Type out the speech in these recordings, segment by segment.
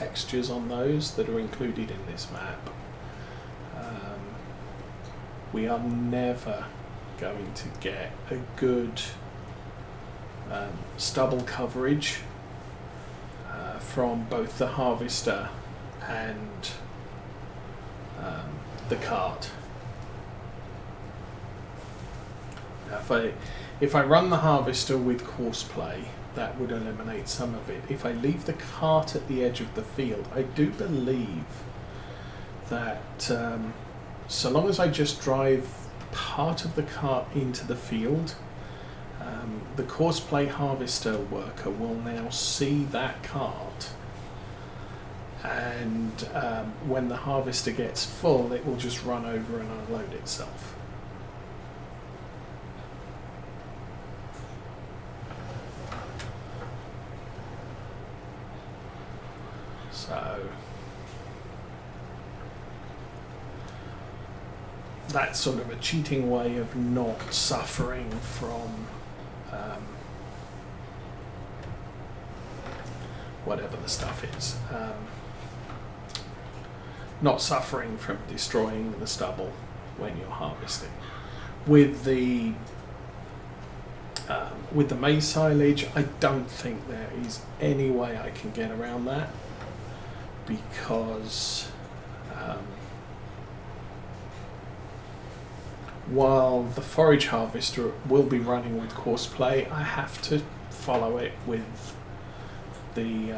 textures on those that are included in this map, we are never going to get a good stubble coverage from both the harvester and the cart. Now, if I run the harvester with coarse play, that would eliminate some of it. If I leave the cart at the edge of the field, I do believe that so long as I just drive part of the cart into the field, the coarse play harvester worker will now see that cart, and when the harvester gets full, it will just run over and unload itself. So that's sort of a cheating way of not suffering from whatever the stuff is. Not suffering from destroying the stubble when you're harvesting. With the maize silage, I don't think there is any way I can get around that, because while the forage harvester will be running with coarse play, I have to follow it with the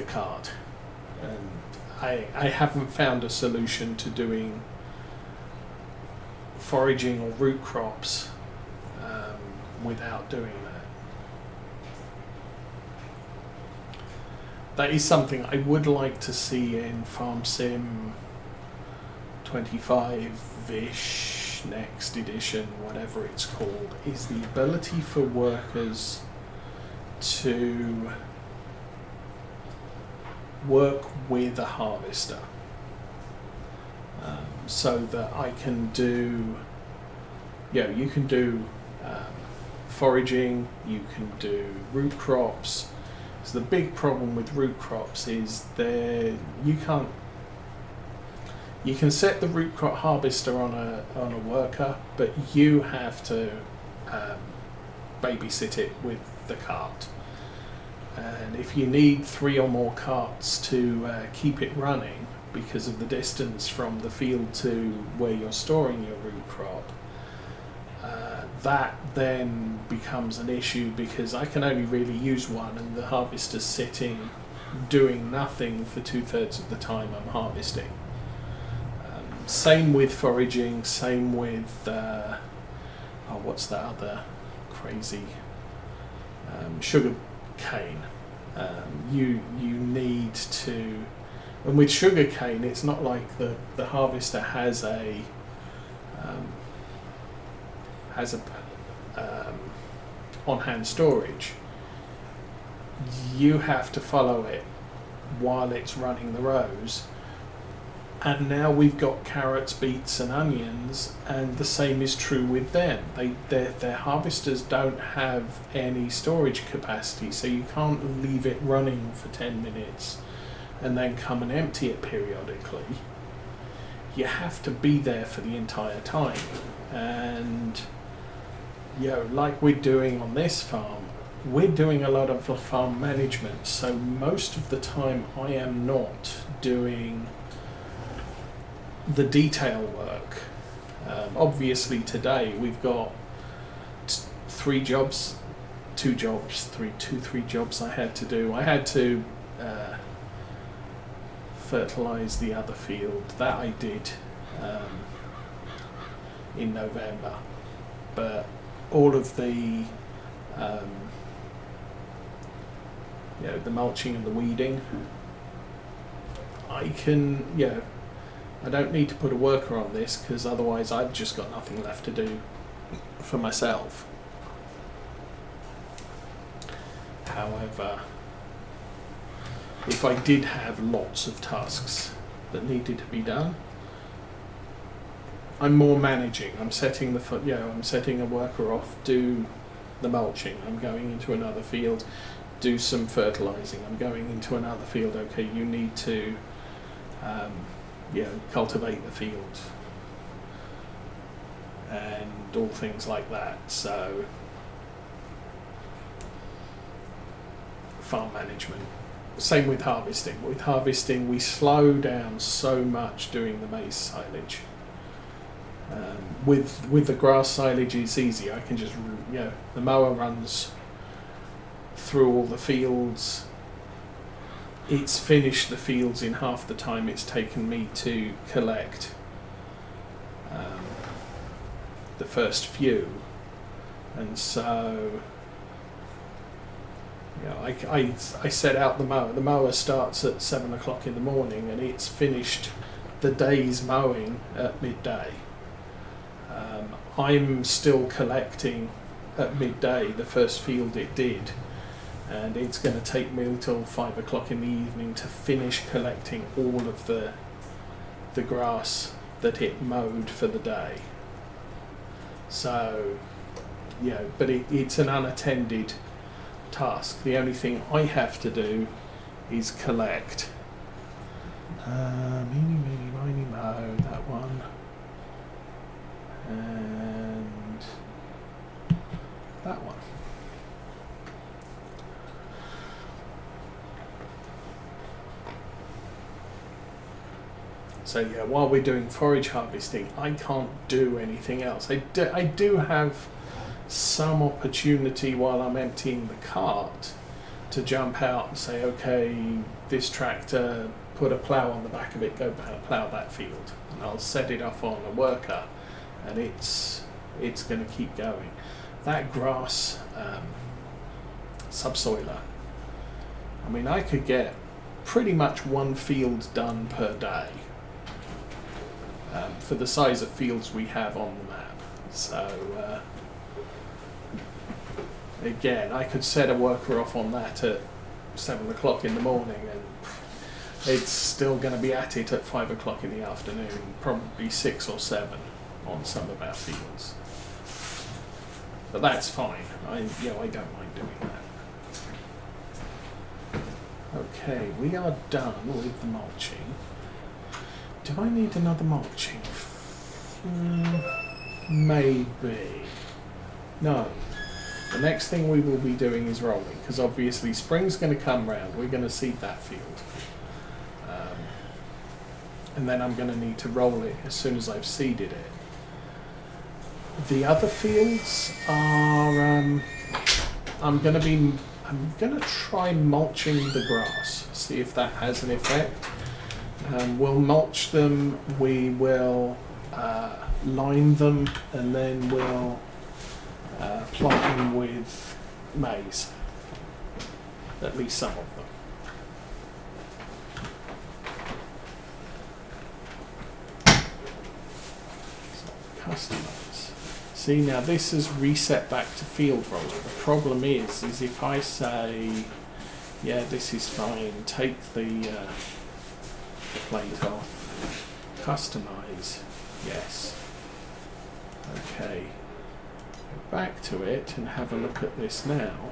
cart, and I haven't found a solution to doing foraging or root crops without doing that. That is something I would like to see in Farm Sim 25-ish, next edition, whatever it's called, is the ability for workers to work with a harvester, so that I can do, you can do foraging, you can do root crops. So the big problem with root crops is you can set the root crop harvester on a worker, but you have to babysit it with the cart. And if you need 3 or more carts to keep it running because of the distance from the field to where you're storing your root crop, that then becomes an issue, because I can only really use one, and the harvester's sitting doing nothing for 2/3 of the time I'm harvesting. Same with foraging, same with what's that other crazy sugar cane. You need to, and with sugar cane, it's not like the harvester has a on-hand storage. You have to follow it while it's running the rows. And now we've got carrots, beets and onions, and the same is true with them. Their harvesters don't have any storage capacity, so you can't leave it running for 10 minutes and then come and empty it periodically. You have to be there for the entire time. And like we're doing on this farm, we're doing a lot of farm management, so most of the time I am not doing the detail work. Obviously today we've got 3 jobs I had to do. I had to fertilize the other field. That I did in November, but all of the the mulching and the weeding, I can I don't need to put a worker on this, because otherwise I've just got nothing left to do for myself. However, if I did have lots of tasks that needed to be done, I'm more managing. I'm setting I'm setting a worker off, do the mulching. I'm going into another field, do some fertilising. I'm going into another field. Okay, you need to, cultivate the field and all things like that. So, farm management. Same with harvesting. With harvesting, we slow down so much doing the maize silage. With the grass silage, it's easy. I can just, the mower runs through all the fields. It's finished the fields in half the time it's taken me to collect the first few, and so I set out the mower. The mower starts at 7 o'clock in the morning, and it's finished the day's mowing at midday. I'm still collecting at midday the first field it did, and it's going to take me until 5 o'clock in the evening to finish collecting all of the grass that it mowed for the day. So, but it's an unattended task. The only thing I have to do is collect. Meeny, meeny, miny, mo, that one. And that one. So while we're doing forage harvesting, I can't do anything else. I do have some opportunity while I'm emptying the cart to jump out and say, okay, this tractor, put a plough on the back of it, go plough that field. And I'll set it off on a worker, and it's going to keep going. That grass subsoiler, I mean, I could get pretty much one field done per day for the size of fields we have on the map. So again, I could set a worker off on that at 7 o'clock in the morning, and it's still going to be at it at 5 o'clock in the afternoon, probably 6 or 7 on some of our fields. But that's fine. I don't mind doing that. Okay, we are done with the mulching. Do I need another mulching? Maybe. No. The next thing we will be doing is rolling, because obviously spring's going to come round. We're going to seed that field. And then I'm going to need to roll it as soon as I've seeded it. The other fields are, I'm going to try mulching the grass, see if that has an effect. We'll mulch them, we will line them, and then we'll plant them with maize, at least some of them. So, customize. See, now this is reset back to field roller. The problem is if I say, yeah, this is fine, take the plate off, customize, yes. Okay, go back to it and have a look at this now.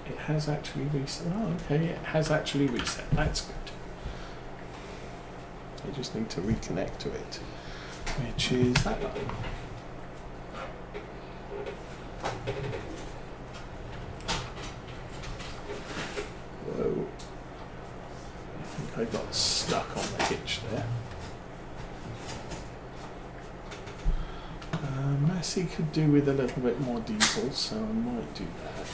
It has actually reset. Oh, okay, it has actually reset. That's good. I just need to reconnect to it, which is that one. Whoa. I got stuck on the hitch there. Massey could do with a little bit more diesel, so I might do that.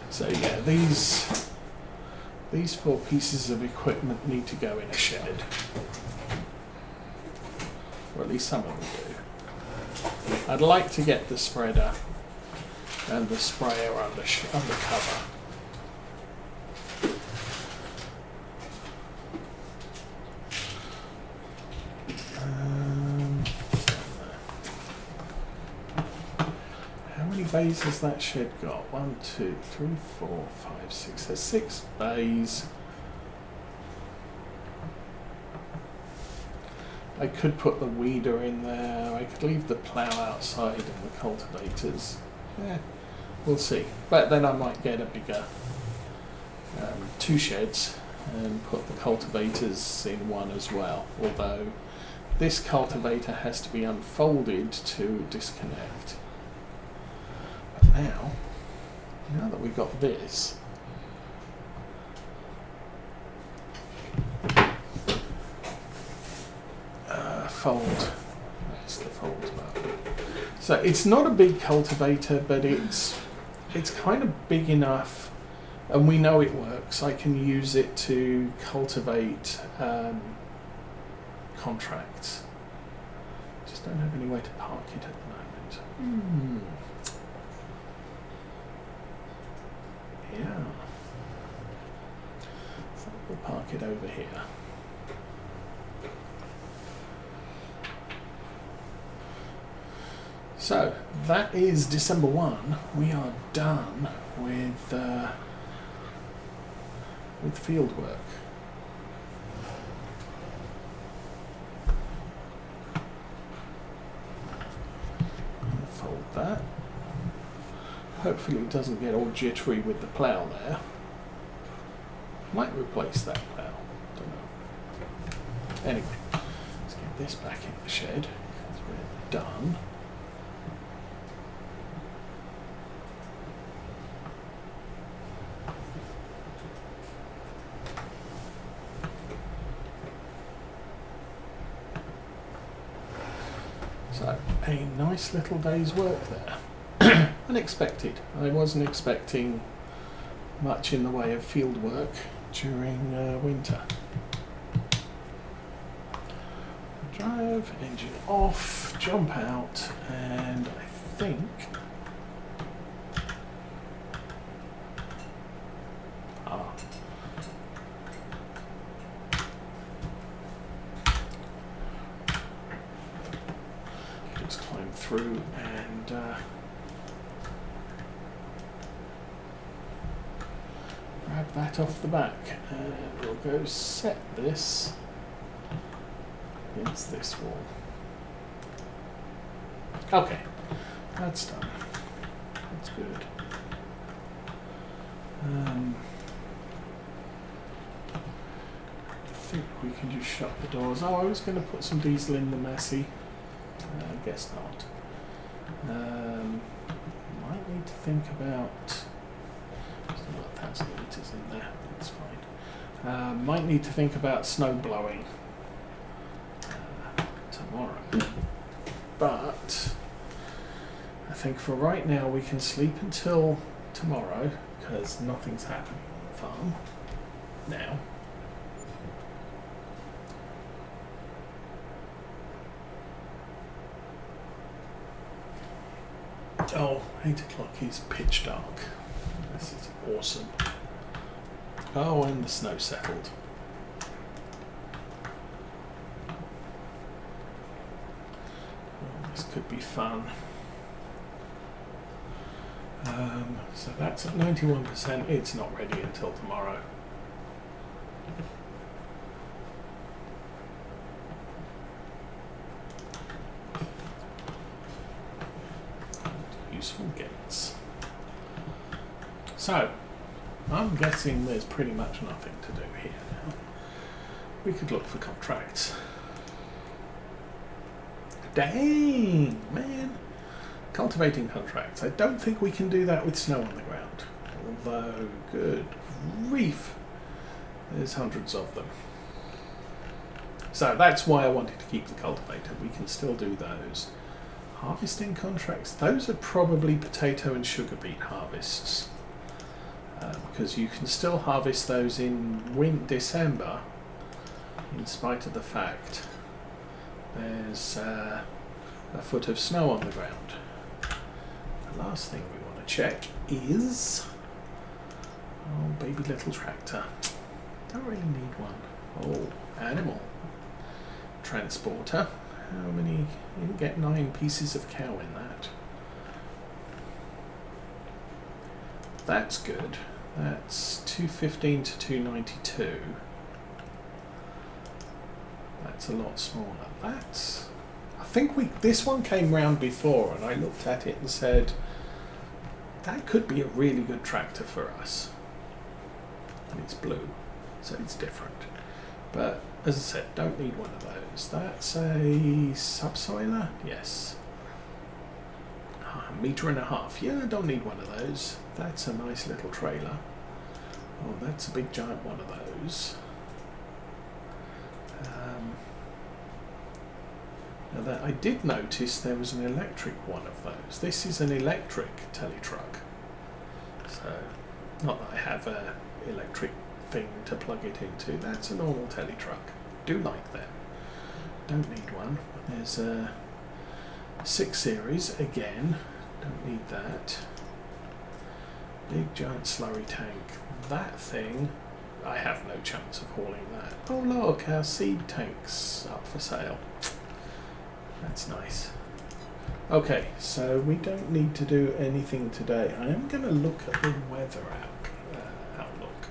So yeah, these 4 pieces of equipment need to go in a shed. Or at least some of them do. I'd like to get the spreader and the sprayer under cover. How many bays has that shed got? 1, 2, 3, 4, 5, 6. There's 6 bays. I could put the weeder in there. I could leave the plough outside and the cultivators. Yeah, we'll see. But then I might get a bigger 2 sheds and put the cultivators in one as well. Although this cultivator has to be unfolded to disconnect. But now that we've got this, fold. That's the fold button. So it's not a big cultivator, but it's kind of big enough, and we know it works. I can use it to cultivate contracts. Just don't have anywhere to park it at the moment. Yeah. So we'll park it over here. So that is December 1. We are done with field work. Fold that. Hopefully it doesn't get all jittery with the plough there. Might replace that plough. Don't know. Anyway, let's get this back in the shed because we're done. So, a nice little day's work there. Unexpected. I wasn't expecting much in the way of field work during winter. Drive, engine off, jump out, and I think just climb through and grab that off the back, and we'll go set this against this wall. Okay, that's done. That's good. I think we can just shut the doors. Oh, I was going to put some diesel in the Massey. I guess not. Might need to think about. There's about 1,000 litres in there. That's fine. Might need to think about snow blowing tomorrow. But I think for right now we can sleep until tomorrow because nothing's happening on the farm now. Oh, 8 o'clock is pitch dark. This is awesome. Oh, and the snow settled. Oh, this could be fun. So that's at 91%. It's not ready until tomorrow. Useful gates. So, I'm guessing there's pretty much nothing to do here now. We could look for contracts. Dang, man. Cultivating contracts. I don't think we can do that with snow on the ground. Although, good grief, there's hundreds of them. So that's why I wanted to keep the cultivator. We can still do those. Harvesting contracts, those are probably potato and sugar beet harvests. Because you can still harvest those in December, in spite of the fact there's a foot of snow on the ground. The last thing we want to check is, oh, baby little tractor. Don't really need one. Oh, animal transporter. How many? You get 9 pieces of cow in that. That's good. That's 215 to 292. That's a lot smaller. That's, I think this one came round before, and I looked at it and said, that could be a really good tractor for us. And it's blue, so it's different. But as I said, don't need one of those. That's a subsoiler, yes. A metre and a half. Yeah, I don't need one of those. That's a nice little trailer. Oh, that's a big giant one of those. Now that I did notice there was an electric one of those. This is an electric tele-truck. So, not that I have a electric thing to plug it into. That's a normal tele-truck. Do like them. Don't need one. There's a 6 Series again. Don't need that. Big giant slurry tank. That thing, I have no chance of hauling that. Oh look, our seed tank's up for sale. That's nice. Okay, so we don't need to do anything today. I am going to look at the weather outlook.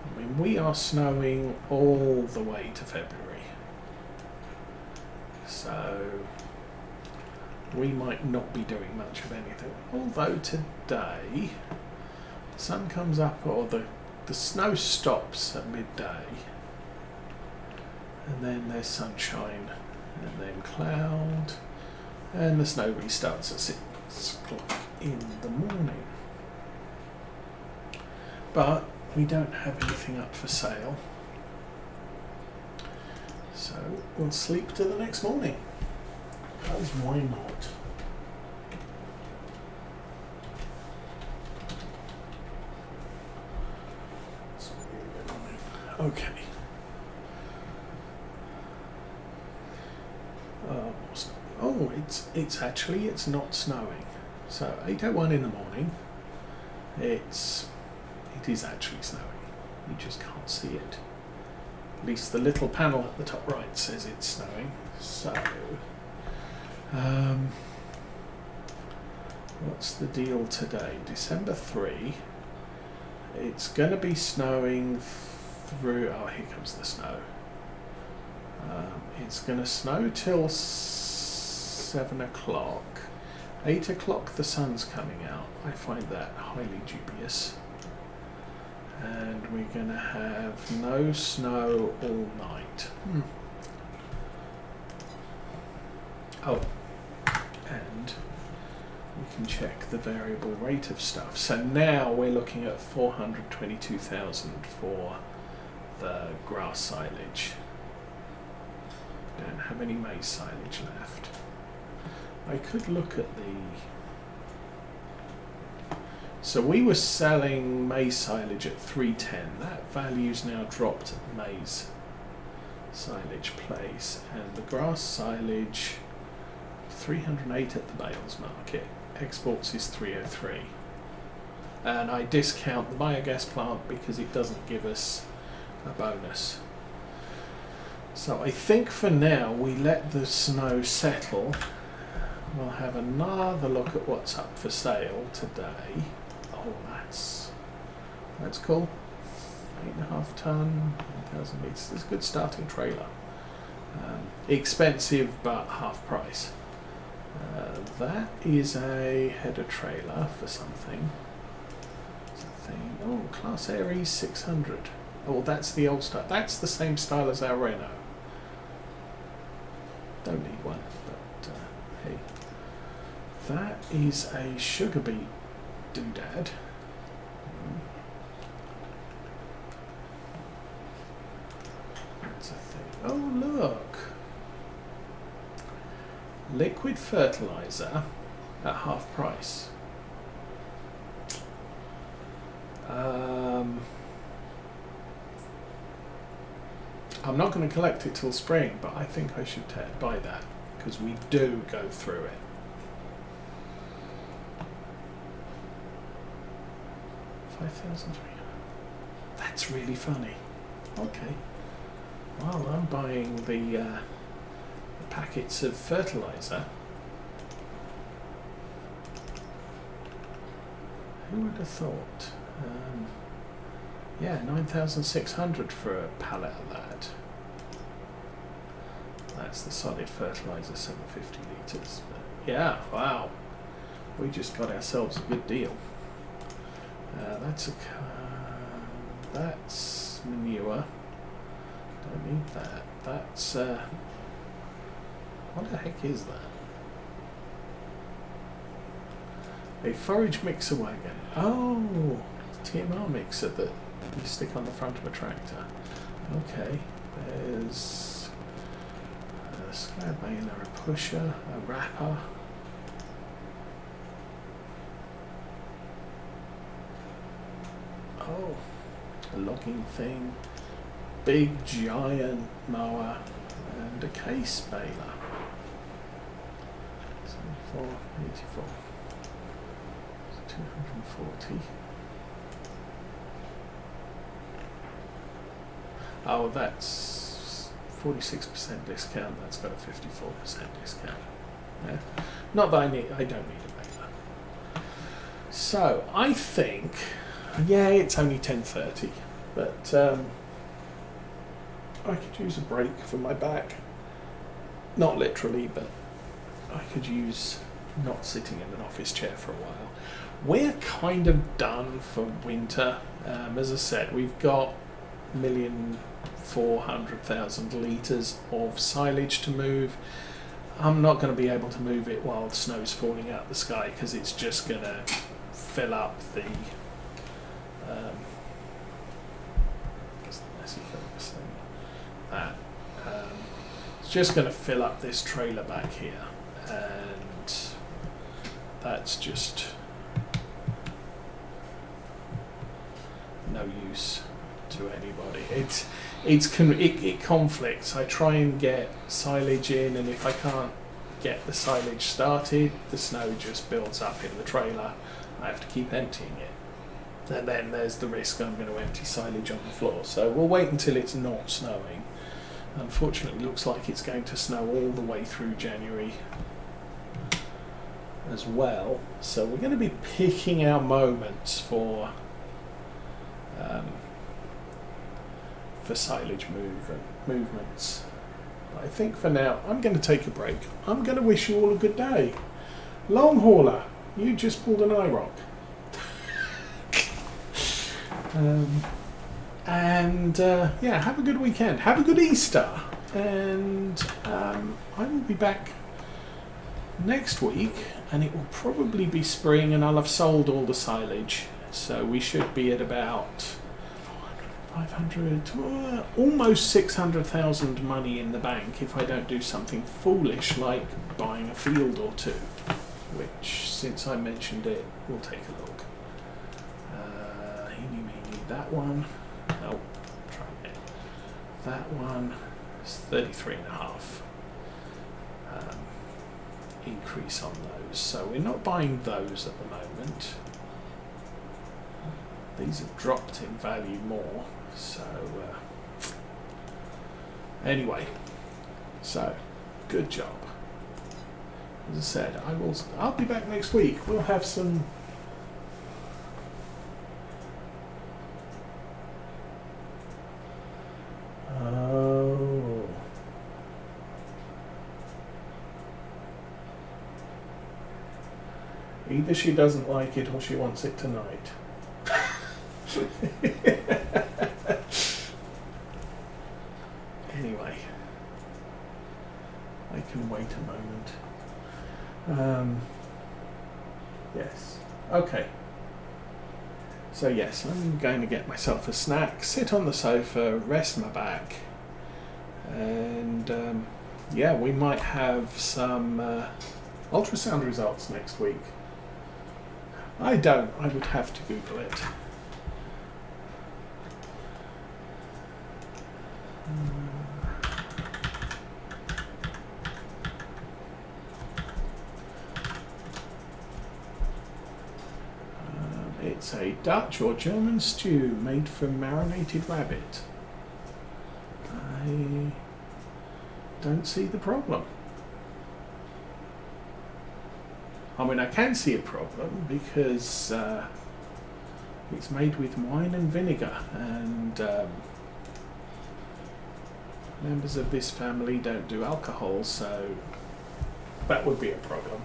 I mean, we are snowing all the way to February. So we might not be doing much of anything. Although today, the sun comes up, or the snow stops at midday. And then there's sunshine, and then cloud, and the snow restarts at 6 o'clock in the morning. But we don't have anything up for sale, so we'll sleep till the next morning. Because why not? It's really annoying. Okay. Oh, it's not snowing. So 8:01 in the morning. It is actually snowing. You just can't see it. At least the little panel at the top right says it's snowing. So, what's the deal today? December 3. It's going to be snowing through. Oh, here comes the snow. It's going to snow till 7 o'clock. 8 o'clock the sun's coming out. I find that highly dubious. And we're going to have no snow all night. Oh, and we can check the variable rate of stuff. So now we're looking at 422,000 for the grass silage. Don't have any maize silage left. I could look at the... So we were selling maize silage at 310. That value's now dropped at the maize silage place. And the grass silage, 308 at the Bales market. Exports is 303. And I discount the biogas plant because it doesn't give us a bonus. So I think for now we let the snow settle. We'll have another look at what's up for sale today. Oh, that's cool. 8.5 ton, 1,000 litres. It's a good starting trailer. Expensive but half price. That is a header trailer for something. Oh, Class Aries 600. Oh, that's the old style. That's the same style as our Renault. Don't need one, but hey. That is a sugar beet doodad. That's a thing. Oh, look. Liquid fertilizer at half price. I'm not going to collect it till spring, but I think I should buy that because we do go through it. $5,300. That's really funny. Okay. Well, I'm buying the packets of fertilizer. Who would have thought? Yeah, 9,600 for a pallet of that. That's the solid fertilizer, 750 litres. But yeah, wow. We just got ourselves a good deal. That's manure. Don't need that. That's what the heck is that? A forage mixer wagon. Oh, it's a TMR mixer that you stick on the front of a tractor. Okay, there's a square baler, a pusher, a wrapper. Oh, a logging thing, big giant mower, and a case baler. 74, 84, 240. Oh, that's 46% discount. That's got a 54% discount. Yeah. Not that I don't need a baler. So I think, yeah, it's only 10:30, but I could use a break for my back. Not literally, but I could use not sitting in an office chair for a while. We're kind of done for winter. As I said, we've got 1,400,000 litres of silage to move. I'm not going to be able to move it while the snow's falling out the sky because it's just going to fill up the it's just going to fill up this trailer back here, and that's just no use to anybody. It conflicts. I try and get silage in, and if I can't get the silage started, the snow just builds up in the trailer. I have to keep emptying it, and then there's the risk I'm going to empty silage on the floor. So we'll wait until it's not snowing. Unfortunately, it looks like it's going to snow all the way through January as well. So we're going to be picking our moments for silage movements. But I think for now, I'm going to take a break. I'm going to wish you all a good day. Long hauler, you just pulled an IROC. Yeah, have a good weekend. Have a good Easter. And I will be back next week, and it will probably be spring, and I'll have sold all the silage. So we should be at about 500, almost 600,000 money in the bank if I don't do something foolish like buying a field or two, which, since I mentioned it, we'll take a look. That one, nope, try it. That one is 33.5 increase on those. So we're not buying those at the moment. These have dropped in value more. So anyway, so good job. As I said, I'll be back next week. We'll have some. Oh. Either she doesn't like it or she wants it tonight. Anyway, I can wait a moment. Yes. Okay. So yes, I'm going to get myself a snack, sit on the sofa, rest my back, and yeah, we might have some ultrasound results next week. I would have to Google it. It's a Dutch or German stew made from marinated rabbit. I don't see the problem. I mean, I can see a problem because It's made with wine and vinegar, and members of this family don't do alcohol, so that would be a problem.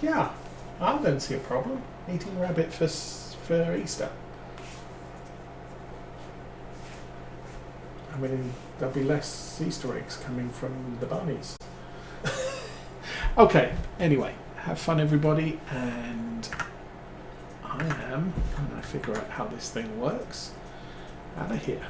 Yeah, I don't see a problem eating rabbit for Easter. I mean, there'll be less Easter eggs coming from the bunnies. Okay, anyway, have fun everybody, and I am, when I figure out how this thing works, out of here.